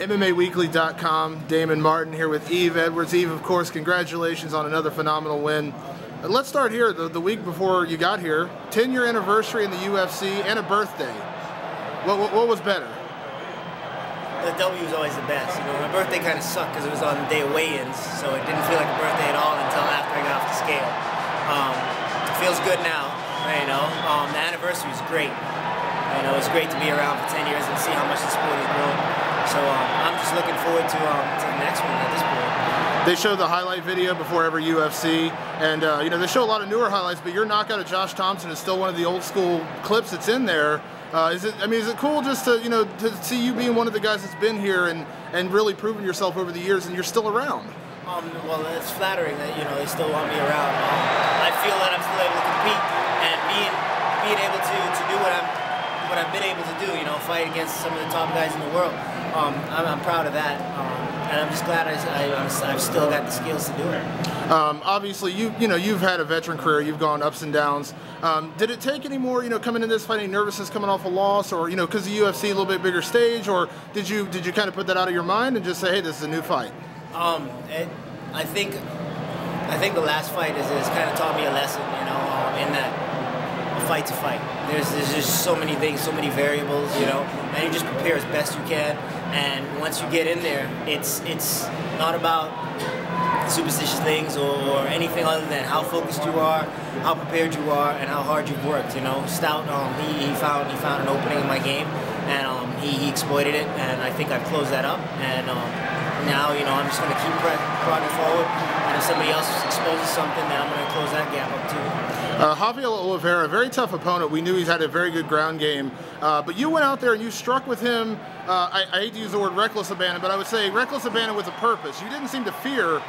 MMAWeekly.com, Damon Martin here with Yves Edwards. Yves, of course, congratulations on another phenomenal win. Let's start here, the week before you got here, 10-year anniversary in the UFC and a birthday. What was better? The W was always the best. You know, my birthday kind of sucked because it was on the day of weigh-ins, so it didn't feel like a birthday at all until after I got off the scale. It feels good now, you know. The anniversary was great. You know, it's great to be around for 10 years and see how much the sport has grown. So I'm just looking forward to the next one at this point. They show the highlight video before every UFC, and you know, they show a lot of newer highlights, but your knockout of Josh Thompson is still one of the old school clips that's in there. Is it cool just to, you know, to see you being one of the guys that's been here and really proven yourself over the years, and you're still around? Well, it's flattering that, you know, they still want me around. I feel that I'm still able to compete and being able to do what I've been able to do, you know, fight against some of the top guys in the world. I'm proud of that, and I'm just glad I've still got the skills to do it. Obviously, you've had a veteran career. You've gone ups and downs. Did it take any more, you know, coming into this fight, any nervousness coming off a loss, or, you know, because the UFC a little bit bigger stage, or did you kind of put that out of your mind and just say, hey, this is a new fight? I think the last fight has kind of taught me a lesson, you know, in that a fight's a fight. There's just so many things, so many variables, you know, and you just prepare as best you can. And once you get in there, it's not about superstitious things or anything other than how focused you are, how prepared you are, and how hard you've worked. You know, Stout, he found an opening in my game, and he exploited it, and I think I've closed that up. And now, you know, I'm just going to keep prodding forward, and if somebody else exposes something, then I'm going to close that gap up too. Rafaello Oliveira, a very tough opponent. We knew he's had a very good ground game, but you went out there and you struck with him. I hate to use the word reckless abandon, but I would say reckless abandon with a purpose. You didn't seem to fear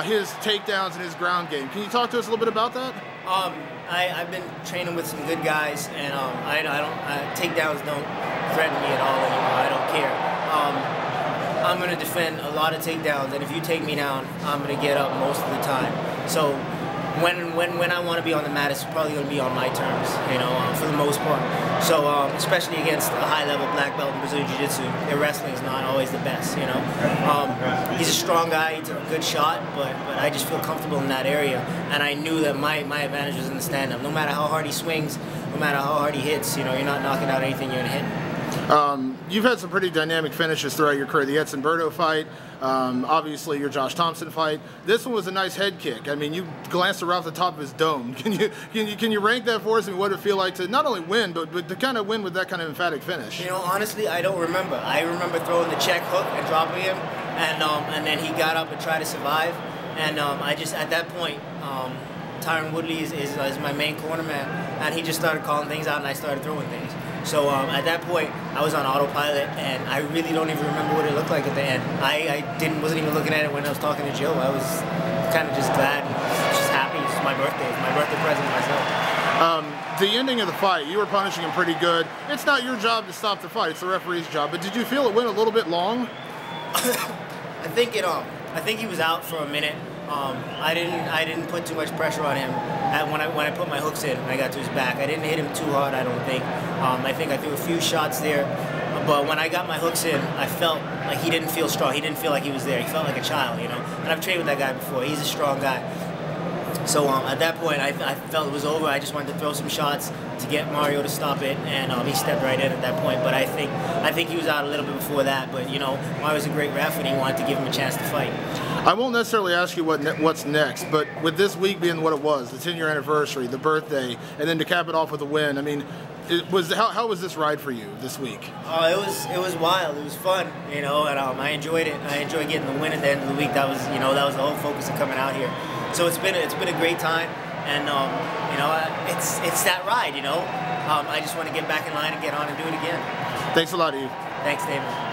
his takedowns and his ground game. Can you talk to us a little bit about that? I've been training with some good guys, and takedowns don't threaten me at all anymore. I don't care. I'm going to defend a lot of takedowns, and if you take me down, I'm going to get up most of the time. So when I want to be on the mat, it's probably going to be on my terms, you know, for the most part. So especially against a high-level black belt in Brazilian Jiu-Jitsu, their wrestling is not always the best, you know. He's a strong guy, he took a good shot, but I just feel comfortable in that area, and I knew that my advantage was in the stand-up. No matter how hard he swings, no matter how hard he hits, you know, you're not knocking out anything you're going to hit. You've had some pretty dynamic finishes throughout your career. The Edson Berto fight, obviously your Josh Thompson fight. This one was a nice head kick. I mean, you glanced around the top of his dome. Can you rank that for us? I mean, what did it feel like to not only win, but to kind of win with that kind of emphatic finish? You know, honestly, I don't remember. I remember throwing the check hook and dropping him, and then he got up and tried to survive. And I just, at that point, Tyron Woodley is my main cornerman, and he just started calling things out, and I started throwing things. So at that point, I was on autopilot, and I really don't even remember what it looked like at the end. I wasn't even looking at it when I was talking to Joe. I was kind of just glad and just happy. It's my birthday. It's my birthday present to myself. The ending of the fight, you were punishing him pretty good. It's not your job to stop the fight. It's the referee's job. But did you feel it went a little bit long? I think he was out for a minute. I didn't put too much pressure on him when I put my hooks in and I got to his back. I didn't hit him too hard, I don't think. I think I threw a few shots there, but when I got my hooks in, I felt like he didn't feel strong. He didn't feel like he was there. He felt like a child, you know. And I've trained with that guy before. He's a strong guy. So at that point, I felt it was over. I just wanted to throw some shots to get Mario to stop it, and he stepped right in at that point. But I think he was out a little bit before that. But you know, Mario's a great ref, and he wanted to give him a chance to fight. I won't necessarily ask you what's next, but with this week being what it was, the 10-year anniversary, the birthday, and then to cap it off with a win, I mean, how was this ride for you this week? It was wild. It was fun, you know, and I enjoyed it. I enjoyed getting the win at the end of the week. That was the whole focus of coming out here. So it's been a great time, and you know, it's that ride, you know. I just want to get back in line and get on and do it again. Thanks a lot, Yves. Thanks, David.